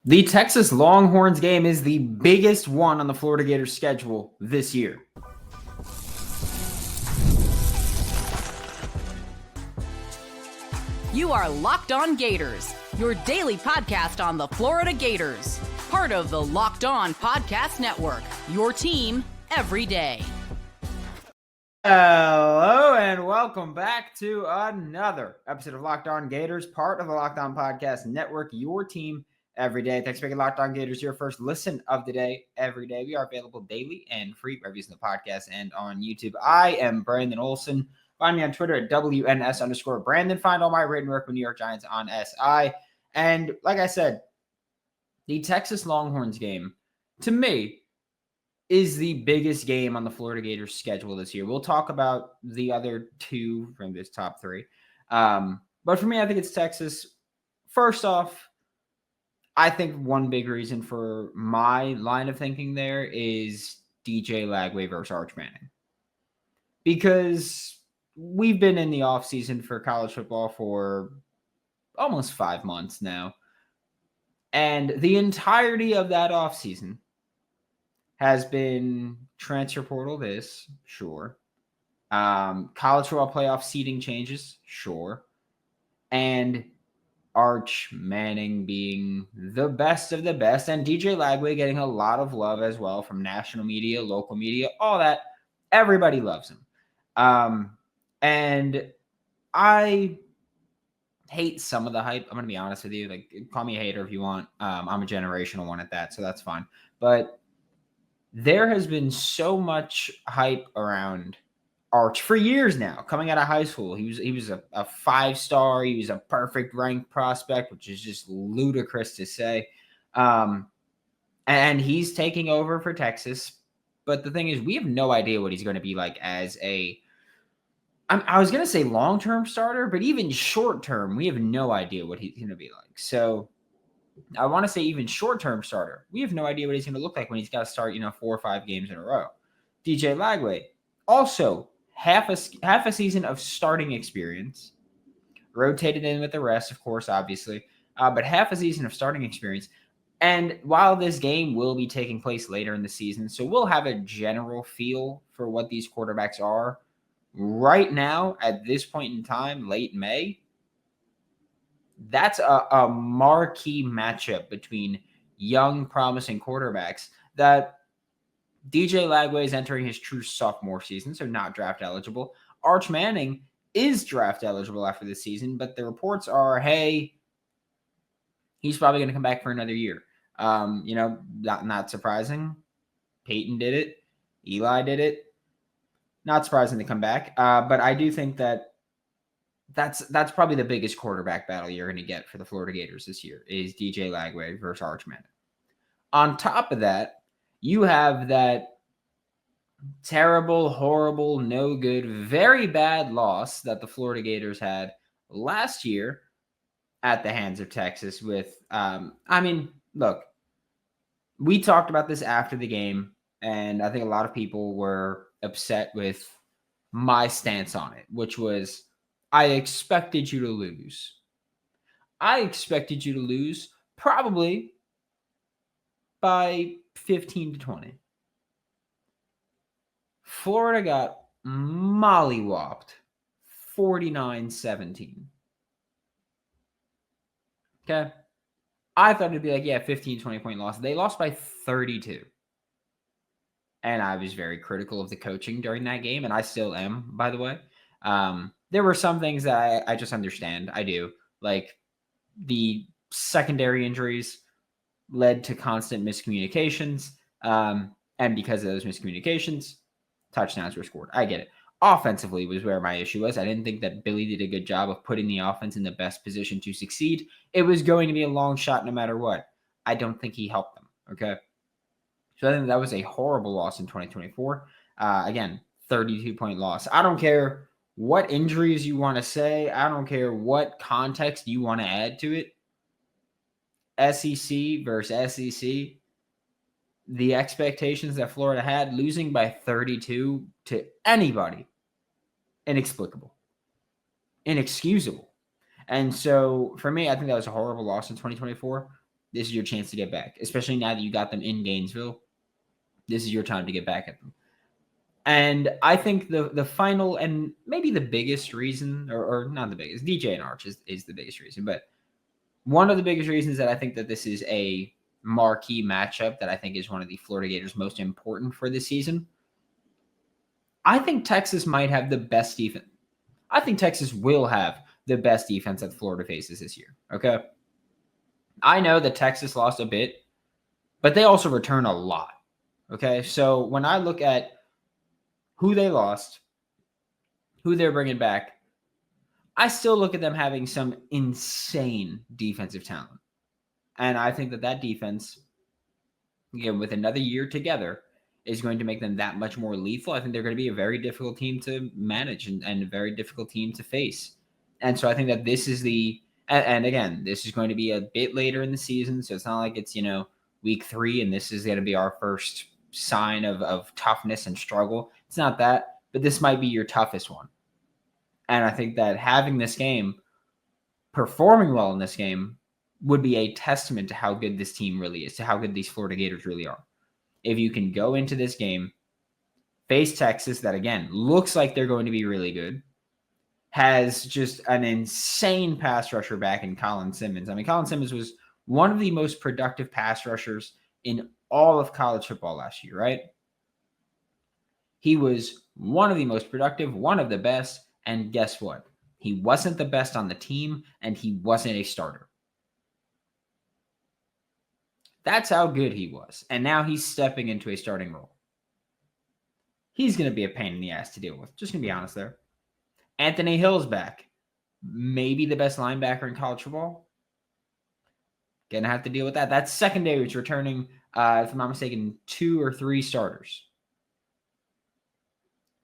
The Texas Longhorns game is the biggest one on the Florida Gators schedule this year. You are Locked On Gators, your daily podcast on the Florida Gators. Part of the Locked On Podcast Network, your team every day. Hello and welcome back to another episode of Locked On Gators, part of the Locked On Podcast Network, your team every day. Thanks for making Locked On Gators your first listen of the day every day. We are available daily and free reviews in the podcast and on YouTube. I am Brandon Olsen. Find me on Twitter at WNS_Brandon. Find all my written work with New York Giants on SI. And like I said, the Texas Longhorns game, to me, is the biggest game on the Florida Gators schedule this year. We'll talk about the other two from this top three. But for me, I think it's Texas. First off, I think one big reason for my line of thinking there is DJ Lagway versus Arch Manning. Because we've been in the offseason for college football for almost 5 months now. And the entirety of that offseason has been transfer portal this, sure. College football playoff seeding changes, sure. And Arch Manning being the best of the best, and DJ Lagway getting a lot of love as well from national media, local media, all that. Everybody loves him. And I hate some of the hype. I'm going to be honest with you. Like, call me a hater if you want. I'm a generational one at that, so that's fine. But there has been so much hype around Arch for years now. Coming out of high school, he was a 5-star. He was a perfect ranked prospect, which is just ludicrous to say. And he's taking over for Texas. But the thing is, we have no idea what he's going to be like as I was going to say long-term starter, but even short-term, we have no idea what he's going to be like. So I want to say even short-term starter. We have no idea what he's going to look like when he's got to start, 4 or 5 games in a row. DJ Lagway, also half a season of starting experience, rotated in with the rest, of course, obviously, but half a season of starting experience. And while this game will be taking place later in the season, so we'll have a general feel for what these quarterbacks are. Right now, at this point in time, late May, that's a marquee matchup between young, promising quarterbacks that DJ Lagway is entering his true sophomore season, so not draft eligible. Arch Manning is draft eligible after this season, but the reports are, hey, he's probably going to come back for another year. Not surprising. Peyton did it. Eli did it. Not surprising to come back. But I do think that's probably the biggest quarterback battle you're going to get for the Florida Gators this year is DJ Lagway versus Arch Manning. On top of that, you have that terrible, horrible, no good, very bad loss that the Florida Gators had last year at the hands of Texas with, look, we talked about this after the game, and I think a lot of people were upset with my stance on it, which was, I expected you to lose. I expected you to lose probably by 15 to 20. Florida got mollywopped 49-17. Okay. I thought it'd be like, 15, 20 point loss. They lost by 32. And I was very critical of the coaching during that game, and I still am, by the way. There were some things that I just understand. I do. Like, the secondary injuries led to constant miscommunications. And because of those miscommunications, touchdowns were scored. I get it. Offensively was where my issue was. I didn't think that Billy did a good job of putting the offense in the best position to succeed. It was going to be a long shot no matter what. I don't think he helped them, okay? So I think that was a horrible loss in 2024. Again, 32-point loss. I don't care what injuries you want to say. I don't care what context you want to add to it. SEC versus SEC. The expectations that Florida had, losing by 32 to anybody, inexplicable, inexcusable. And so for me, I think that was a horrible loss in 2024. This is your chance to get back, especially now that you got them in Gainesville. This is your time to get back at them. And I think the final and maybe the biggest reason, or not the biggest, DJ and Arch is the biggest reason, but one of the biggest reasons that I think that this is a marquee matchup that I think is one of the Florida Gators' most important for this season. I think Texas might have the best defense. I think Texas will have the best defense that Florida faces this year. Okay. I know that Texas lost a bit, but they also return a lot. Okay. So when I look at who they lost, who they're bringing back, I still look at them having some insane defensive talent. And I think that defense, again, with another year together, is going to make them that much more lethal. I think they're going to be a very difficult team to manage and a very difficult team to face. And so I think that this is and again, this is going to be a bit later in the season. So it's not like it's, week 3 and this is going to be our first sign of toughness and struggle. It's not that, but this might be your toughest one. And I think that having this game, performing well in this game, would be a testament to how good this team really is, to how good these Florida Gators really are. If you can go into this game, face Texas, that again looks like they're going to be really good, has just an insane pass rusher back in Colin Simmons. I mean, Colin Simmons was one of the most productive pass rushers in all of college football last year, right? He was one of the most productive, one of the best, and guess what? He wasn't the best on the team, and he wasn't a starter. That's how good he was. And now he's stepping into a starting role. He's going to be a pain in the ass to deal with. Just going to be honest there. Anthony Hill's back. Maybe the best linebacker in college football. Going to have to deal with that. That secondary is returning, if I'm not mistaken, 2 or 3 starters.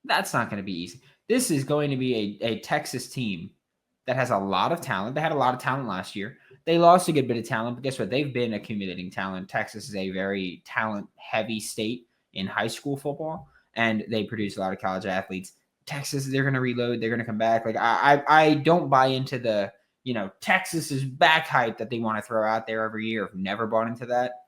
That's not going to be easy. This is going to be a Texas team that has a lot of talent. They had a lot of talent last year. They lost a good bit of talent, but guess what? They've been accumulating talent. Texas is a very talent-heavy state in high school football, and they produce a lot of college athletes. Texas, they're going to reload. They're going to come back. Like I don't buy into the, Texas is back hype that they want to throw out there every year. I've never bought into that,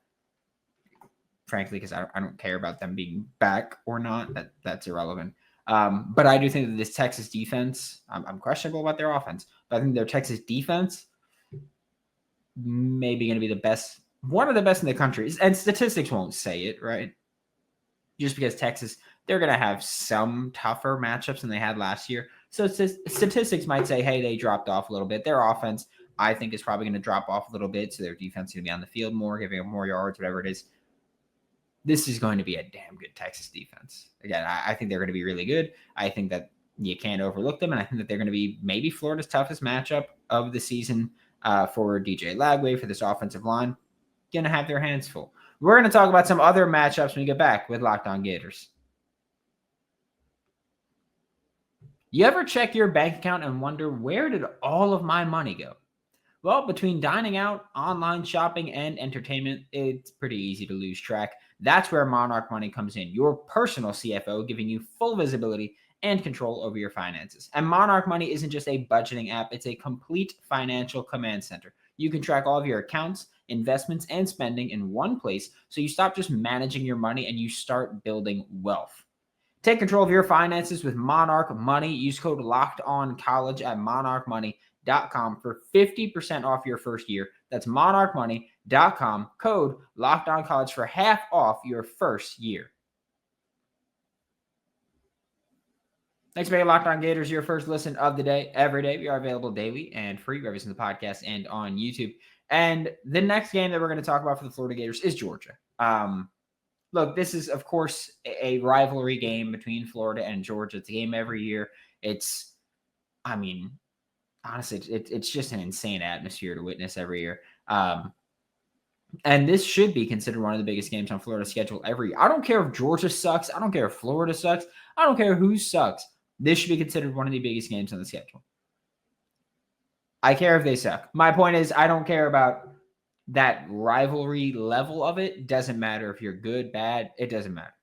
frankly, because I don't care about them being back or not. That's irrelevant. But I do think that this Texas defense, I'm questionable about their offense, but I think their Texas defense maybe going to be the best, one of the best in the country. And statistics won't say it, right? Just because Texas, they're going to have some tougher matchups than they had last year. So statistics might say, hey, they dropped off a little bit. Their offense, I think, is probably going to drop off a little bit. So their defense is going to be on the field more, giving up more yards, whatever it is. This is going to be a damn good Texas defense. Again, I think they're going to be really good. I think that you can't overlook them. And I think that they're going to be maybe Florida's toughest matchup of the season for DJ Lagway, for this offensive line. Going to have their hands full. We're going to talk about some other matchups when we get back with Locked On Gators. You ever check your bank account and wonder, where did all of my money go? Well, between dining out, online shopping, and entertainment, it's pretty easy to lose track. That's where Monarch Money comes in, your personal CFO, giving you full visibility and control over your finances. And Monarch Money isn't just a budgeting app, it's a complete financial command center. You can track all of your accounts, investments, and spending in one place, so you stop just managing your money and you start building wealth. Take control of your finances with Monarch Money. Use code LOCKEDONCOLLEGE at monarchmoney.com for 50% off your first year. That's monarchmoney.com, code LOCKEDONCOLLEGE for half off your first year. Thanks for making Locked On Gators your first listen of the day, every day. We are available daily and free wherever you listen to the podcast and on YouTube. And the next game that we're going to talk about for the Florida Gators is Georgia. Look, this is, of course, a rivalry game between Florida and Georgia. It's a game every year. Honestly, it's just an insane atmosphere to witness every year. And this should be considered one of the biggest games on Florida's schedule every year. I don't care if Georgia sucks. I don't care if Florida sucks. I don't care who sucks. This should be considered one of the biggest games on the schedule. I care if they suck. My point is, I don't care about that rivalry level of it. Doesn't matter if you're good, bad. It doesn't matter.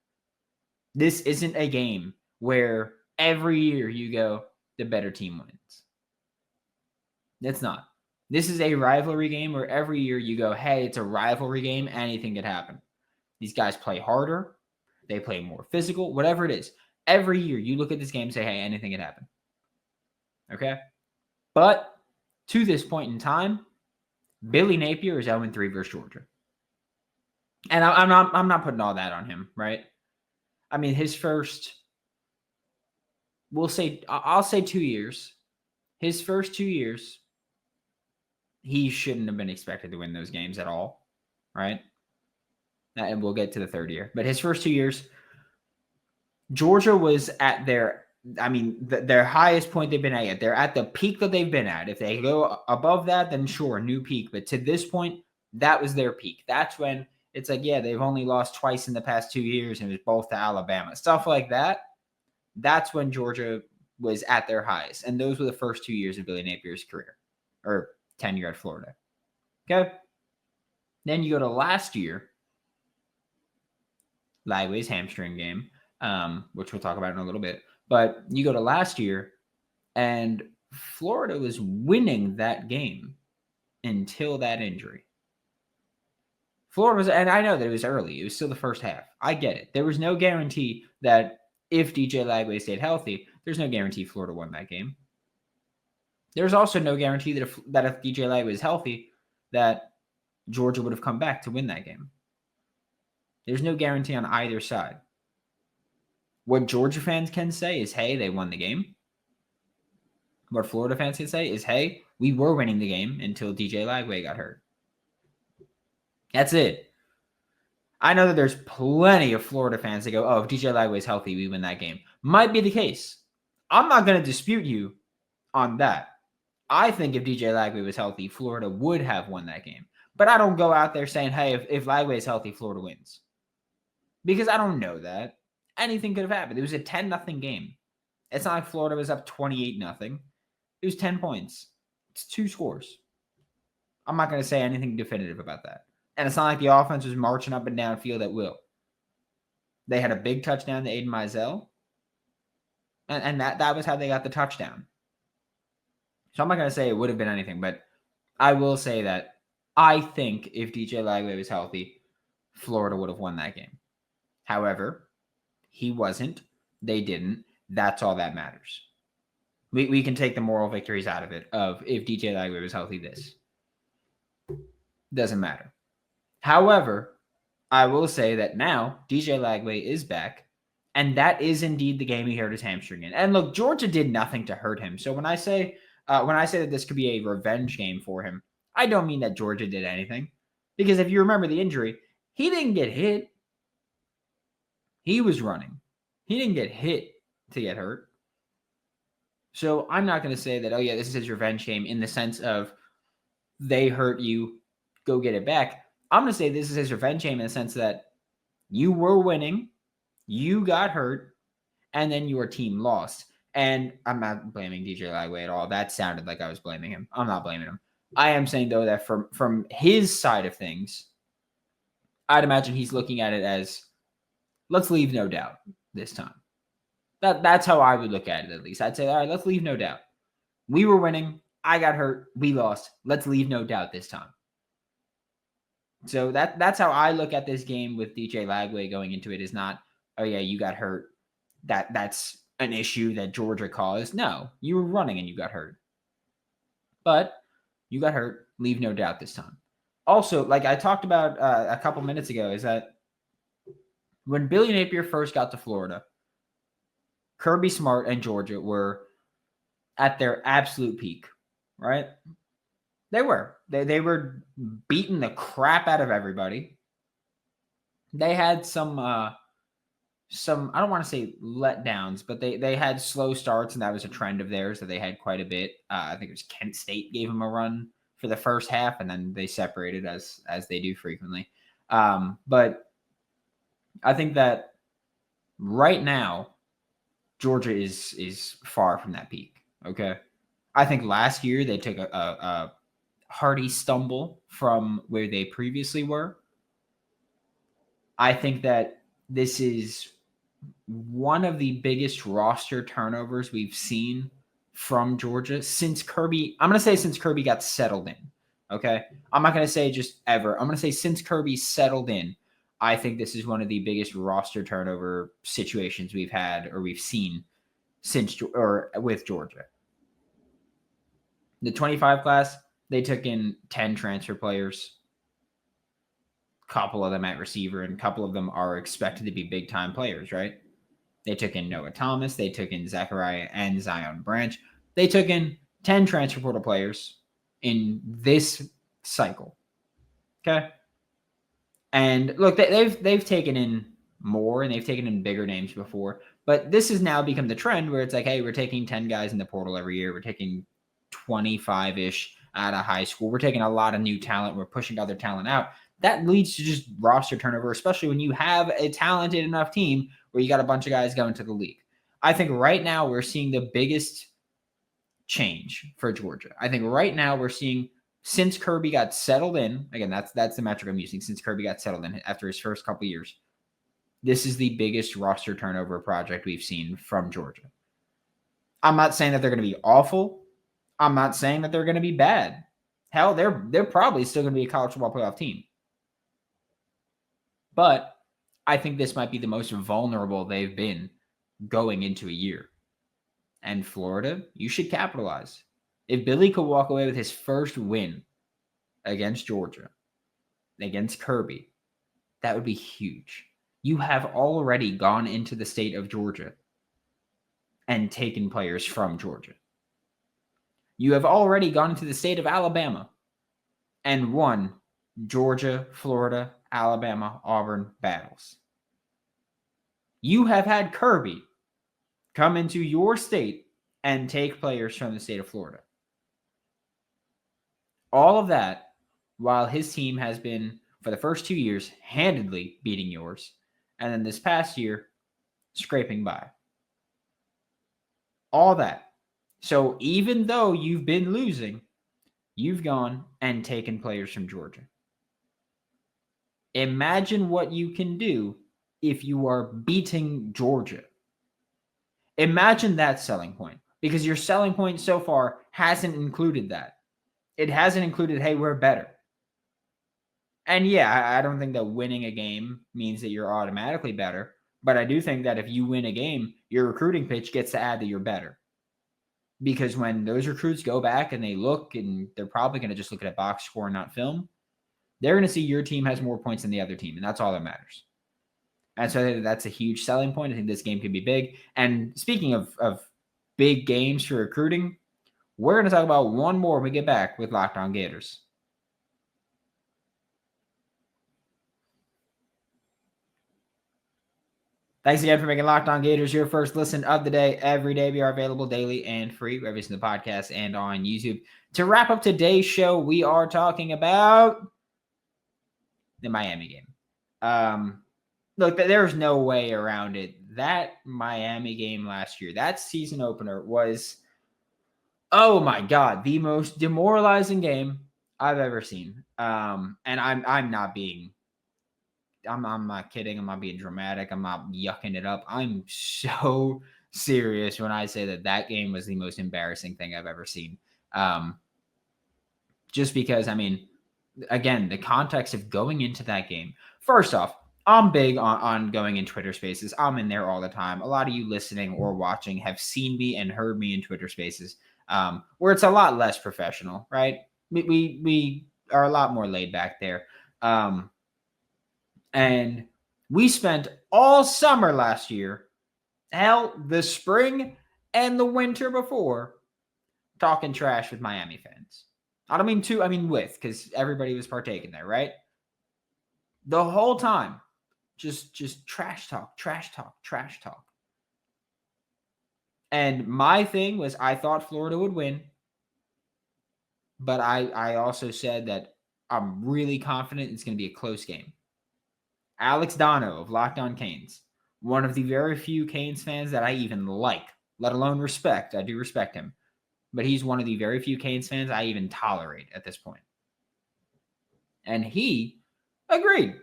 This isn't a game where every year you go, the better team wins. It's not. This is a rivalry game where every year you go, hey, it's a rivalry game. Anything could happen. These guys play harder. They play more physical, whatever it is. Every year you look at this game and say, hey, anything could happen. Okay? But to this point in time, Billy Napier is 0-3 versus Georgia. And I'm not putting all that on him, right? I mean, his first, I'll say 2 years. His first 2 years, he shouldn't have been expected to win those games at all, right? And we'll get to the third year. But his first 2 years, Georgia was at their highest point they've been at. They're at the peak that they've been at. If they go above that, then sure, new peak. But to this point, that was their peak. That's when it's like, yeah, they've only lost twice in the past 2 years, and it was both to Alabama. Stuff like that. That's when Georgia was at their highest. And those were the first 2 years of Billy Napier's career, or tenure at Florida. Okay? Then you go to last year, Lagway's hamstring game, which we'll talk about in a little bit. But you go to last year, and Florida was winning that game until that injury. Florida was, and I know that it was early. It was still the first half. I get it. There was no guarantee that if DJ Lagway stayed healthy, there's no guarantee Florida won that game. There's also no guarantee that if DJ Lagway was healthy, that Georgia would have come back to win that game. There's no guarantee on either side. What Georgia fans can say is, hey, they won the game. What Florida fans can say is, hey, we were winning the game until DJ Lagway got hurt. That's it. I know that there's plenty of Florida fans that go, oh, if DJ Lagway's healthy, we win that game. Might be the case. I'm not going to dispute you on that. I think if DJ Lagway was healthy, Florida would have won that game. But I don't go out there saying, hey, if Lagway's healthy, Florida wins. Because I don't know that. Anything could have happened. It was a 10-0 game. It's not like Florida was up 28-0. It was 10 points. It's 2 scores. I'm not going to say anything definitive about that. And it's not like the offense was marching up and down field at will. They had a big touchdown to Aiden Mizell. And that was how they got the touchdown. So I'm not going to say it would have been anything, but I will say that I think if DJ Lagway was healthy, Florida would have won that game. However, he wasn't. They didn't. That's all that matters. We can take the moral victories out of it, of if DJ Lagway was healthy, this. Doesn't matter. However, I will say that now DJ Lagway is back, and that is indeed the game he hurt his hamstring in. And look, Georgia did nothing to hurt him. So when I say that this could be a revenge game for him, I don't mean that Georgia did anything. Because if you remember the injury, he didn't get hit. He was running. He didn't get hit to get hurt. So I'm not going to say that, oh yeah, this is his revenge game in the sense of they hurt you, go get it back. I'm going to say this is his revenge game in the sense that you were winning, you got hurt, and then your team lost. And I'm not blaming DJ Lagway at all. That sounded like I was blaming him. I'm not blaming him. I am saying, though, that from his side of things, I'd imagine he's looking at it as, let's leave no doubt this time. That's how I would look at it, at least. I'd say, all right, let's leave no doubt. We were winning. I got hurt. We lost. Let's leave no doubt this time. So that's how I look at this game with DJ Lagway going into it, is not, oh yeah, you got hurt. That's an issue that Georgia caused. No, you were running and you got hurt. But you got hurt. Leave no doubt this time. Also, like I talked about a couple minutes ago, is that when Billy Napier first got to Florida, Kirby Smart and Georgia were at their absolute peak, right? They were. They were beating the crap out of everybody. They had some I don't want to say letdowns, but they had slow starts, and that was a trend of theirs that they had quite a bit. I think it was Kent State gave them a run for the first half, and then they separated as they do frequently. But I think that right now, Georgia is far from that peak. Okay. I think last year they took a hearty stumble from where they previously were. I think that this is one of the biggest roster turnovers we've seen from Georgia since Kirby. I'm going to say since Kirby got settled in. Okay. I'm not going to say just ever. I'm going to say since Kirby settled in, I think this is one of the biggest roster turnover situations we've had or we've seen since or with Georgia. The 25 class, they took in 10 transfer players, a couple of them at receiver, and a couple of them are expected to be big time players, right? They took in Noah Thomas, they took in Zachariah and Zion Branch. They took in 10 transfer portal players in this cycle. Okay. And look, they've taken in more and they've taken in bigger names before, but this has now become the trend where it's like, hey, we're taking 10 guys in the portal every year. We're taking 25-ish out of high school. We're taking a lot of new talent. We're pushing other talent out. That leads to just roster turnover, especially when you have a talented enough team where you got a bunch of guys going to the league. I think right now we're seeing the biggest change for Georgia. I think right now we're seeing since Kirby got settled in, again, that's the metric I'm using, since Kirby got settled in after his first couple years, this is the biggest roster turnover project we've seen from Georgia. I'm not saying that they're going to be awful. I'm not saying that they're going to be bad. Hell, they're probably still going to be a college football playoff team. But I think this might be the most vulnerable they've been going into a year. And Florida, you should capitalize. If Billy could walk away with his first win against Georgia, against Kirby, that would be huge. You have already gone into the state of Georgia and taken players from Georgia. You have already gone into the state of Alabama and won Georgia, Florida, Alabama, Auburn battles. You have had Kirby come into your state and take players from the state of Florida. All of that while his team has been, for the first 2 years, handedly beating yours, and then this past year, scraping by. All that. So even though you've been losing, you've gone and taken players from Georgia. Imagine what you can do if you are beating Georgia. Imagine that selling point, because your selling point so far hasn't included that. It hasn't included, hey, we're better. And yeah, I don't think that winning a game means that you're automatically better, but I do think that if you win a game, your recruiting pitch gets to add that you're better. Because when those recruits go back and they look, and they're probably going to just look at a box score and not film, they're going to see your team has more points than the other team, and that's all that matters. And so I think that's a huge selling point. I think this game could be big. And speaking of big games for recruiting, we're going to talk about one more when we get back with Locked On Gators. Thanks again for making Locked On Gators your first listen of the day. Every day we are available daily and free wherever you listen to the podcast and on YouTube. To wrap up today's show, we are talking about the Miami game. Look, there's no way around it. That Miami game last year, that season opener was, oh my God, the most demoralizing game I've ever seen. And I'm not being, I'm not kidding. I'm not being dramatic. I'm not yucking it up. I'm so serious when I say that game was the most embarrassing thing I've ever seen. Just because, I mean, again, the context of going into that game. First off, I'm big on going in Twitter Spaces. I'm in there all the time. A lot of you listening or watching have seen me and heard me in Twitter Spaces, where it's a lot less professional, right? We are a lot more laid back there. And we spent all summer last year, hell, the spring and the winter before, talking trash with Miami fans. I don't mean to, I mean with, because everybody was partaking there, right? The whole time, just trash talk. And my thing was, I thought Florida would win, but I also said that I'm really confident it's going to be a close game. Alex Dono of Locked On Canes, one of the very few Canes fans that I even like, let alone respect. I do respect him, but he's one of the very few Canes fans I even tolerate at this point. And he agreed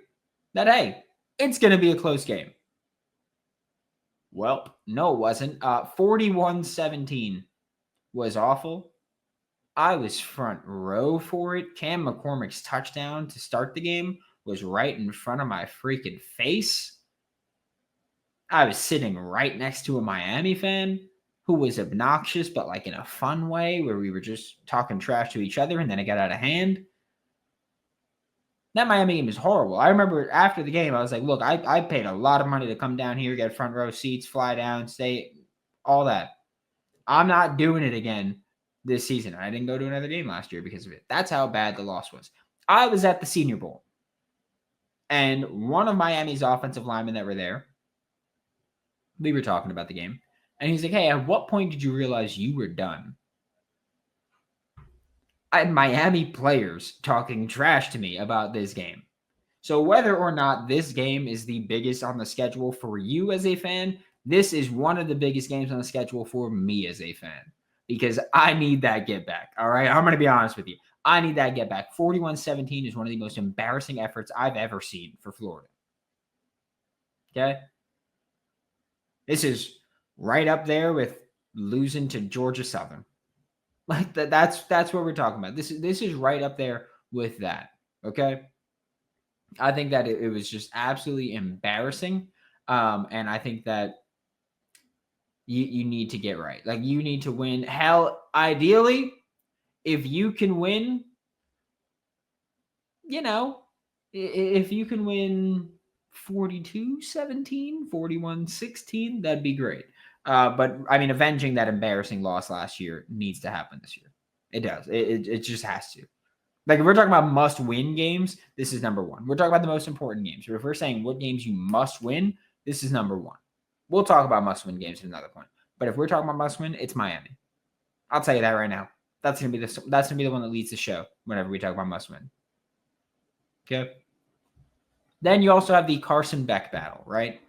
that, hey, it's going to be a close game. Well, no, it wasn't. 41-17 was awful. I was front row for it. Cam McCormick's touchdown to start the game was right in front of my freaking face. I was sitting right next to a Miami fan who was obnoxious, but like in a fun way where we were just talking trash to each other and then it got out of hand. That Miami game is horrible. I remember after the game, I was like, look, I paid a lot of money to come down here, get front row seats, fly down, stay, all that. I'm not doing it again this season. I didn't go to another game last year because of it. That's how bad the loss was. I was at the Senior Bowl, and one of Miami's offensive linemen that were there, we were talking about the game, and he's like, hey, at what point did you realize you were done? I had Miami players talking trash to me about this game. So whether or not this game is the biggest on the schedule for you as a fan, this is one of the biggest games on the schedule for me as a fan because I need that get back. All right. I'm going to be honest with you. I need that get back. 41-17 is one of the most embarrassing efforts I've ever seen for Florida. Okay. This is right up there with losing to Georgia Southern. Like that's what we're talking about. This is right up there with that. Okay. I think that it was just absolutely embarrassing. And I think that you need to get right. Like you need to win. Hell, ideally, if you can win, if you can win 42-17, 41-16, that'd be great. But I mean, avenging that embarrassing loss last year needs to happen this year. It does. It just has to. Like if we're talking about must-win games, this is number one. We're talking about the most important games. If we're saying what games you must win, this is number one. We'll talk about must-win games at another point. But if we're talking about must-win, it's Miami. I'll tell you that right now. That's gonna be the one that leads the show whenever we talk about must-win. Okay. Then you also have the Carson Beck battle, right?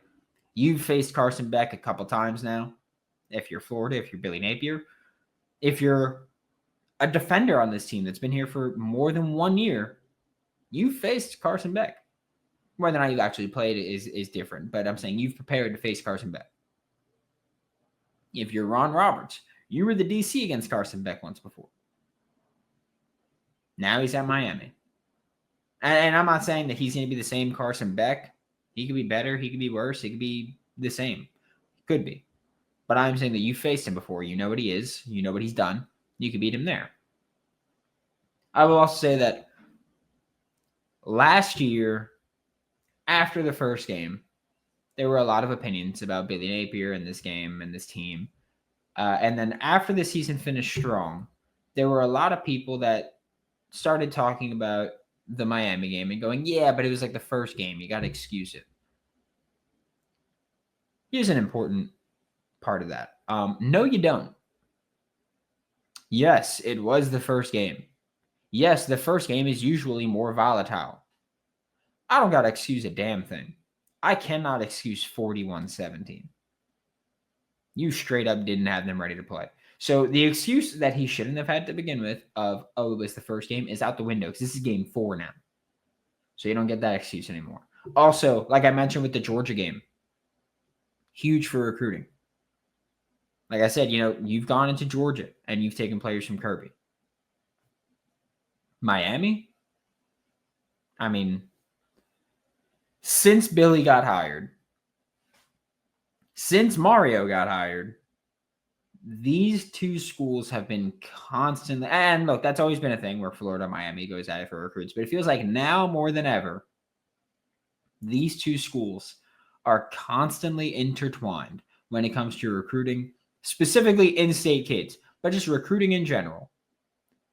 You've faced Carson Beck a couple times now. If you're Florida, if you're Billy Napier, if you're a defender on this team that's been here for more than 1 year, you've faced Carson Beck. Whether or not you've actually played is different, but I'm saying you've prepared to face Carson Beck. If you're Ron Roberts, you were the DC against Carson Beck once before. Now he's at Miami. And I'm not saying that he's going to be the same Carson Beck. He could be better. He could be worse. He could be the same. Could be. But I'm saying that you faced him before. You know what he is. You know what he's done. You can beat him there. I will also say that last year, after the first game, there were a lot of opinions about Billy Napier and this game and this team. And then after the season finished strong, there were a lot of people that started talking about the Miami game and going, yeah, but it was like the first game. You got to excuse it. Here's an important part of that. No, you don't. Yes, it was the first game. Yes, the first game is usually more volatile. I don't got to excuse a damn thing. I cannot excuse 41-17. You straight up didn't have them ready to play. So the excuse that he shouldn't have had to begin with of, it was the first game is out the window because this is game 4 now. So you don't get that excuse anymore. Also, like I mentioned with the Georgia game, huge for recruiting. Like I said, you've gone into Georgia and you've taken players from Kirby. Miami? I mean, since Billy got hired, since Mario got hired, these two schools have been constantly, and look, that's always been a thing where Florida, Miami goes at it for recruits, but it feels like now more than ever, these two schools are constantly intertwined when it comes to recruiting, specifically in-state kids, but just recruiting in general.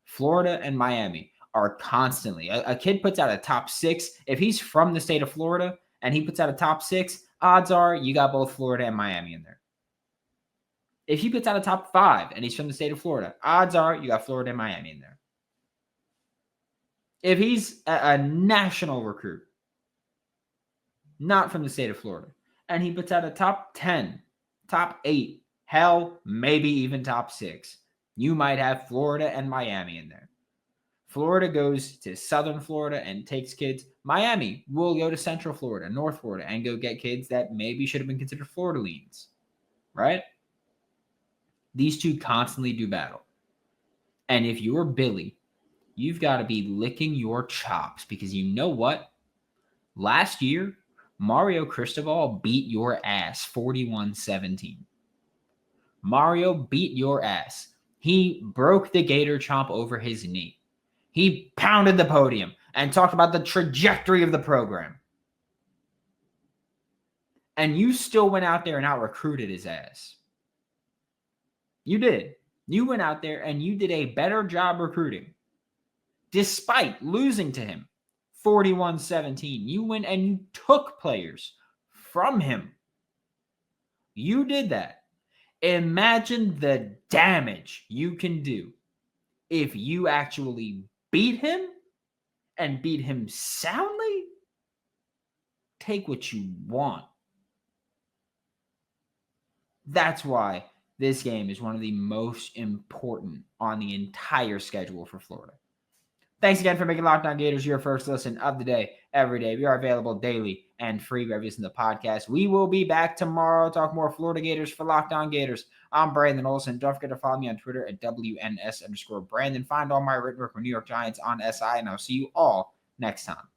Florida and Miami are constantly, a kid puts out a top 6. If he's from the state of Florida and he puts out a top 6, odds are you got both Florida and Miami in there. If he puts out a top 5 and he's from the state of Florida, odds are you got Florida and Miami in there. If he's a national recruit, not from the state of Florida, and he puts out a top 10, top 8, hell, maybe even top 6, you might have Florida and Miami in there. Florida goes to Southern Florida and takes kids. Miami will go to Central Florida, North Florida, and go get kids that maybe should have been considered Florida leans, right? These two constantly do battle. And if you're Billy, you've got to be licking your chops because you know what? Last year, Mario Cristobal beat your ass 41-17. Mario beat your ass. He broke the Gator chomp over his knee. He pounded the podium and talked about the trajectory of the program. And you still went out there and out-recruited his ass. You did. You went out there and you did a better job recruiting. Despite losing to him 41-17, you went and you took players from him. You did that. Imagine the damage you can do if you actually beat him and beat him soundly. Take what you want. That's why this game is one of the most important on the entire schedule for Florida. Thanks again for making Locked On Gators your first listen of the day, every day. We are available daily and free wherever you listen to the podcast. We will be back tomorrow to talk more Florida Gators for Locked On Gators. I'm Brandon Olsen. Don't forget to follow me on Twitter at WNS_Brandon. Find all my written work for New York Giants on SI, and I'll see you all next time.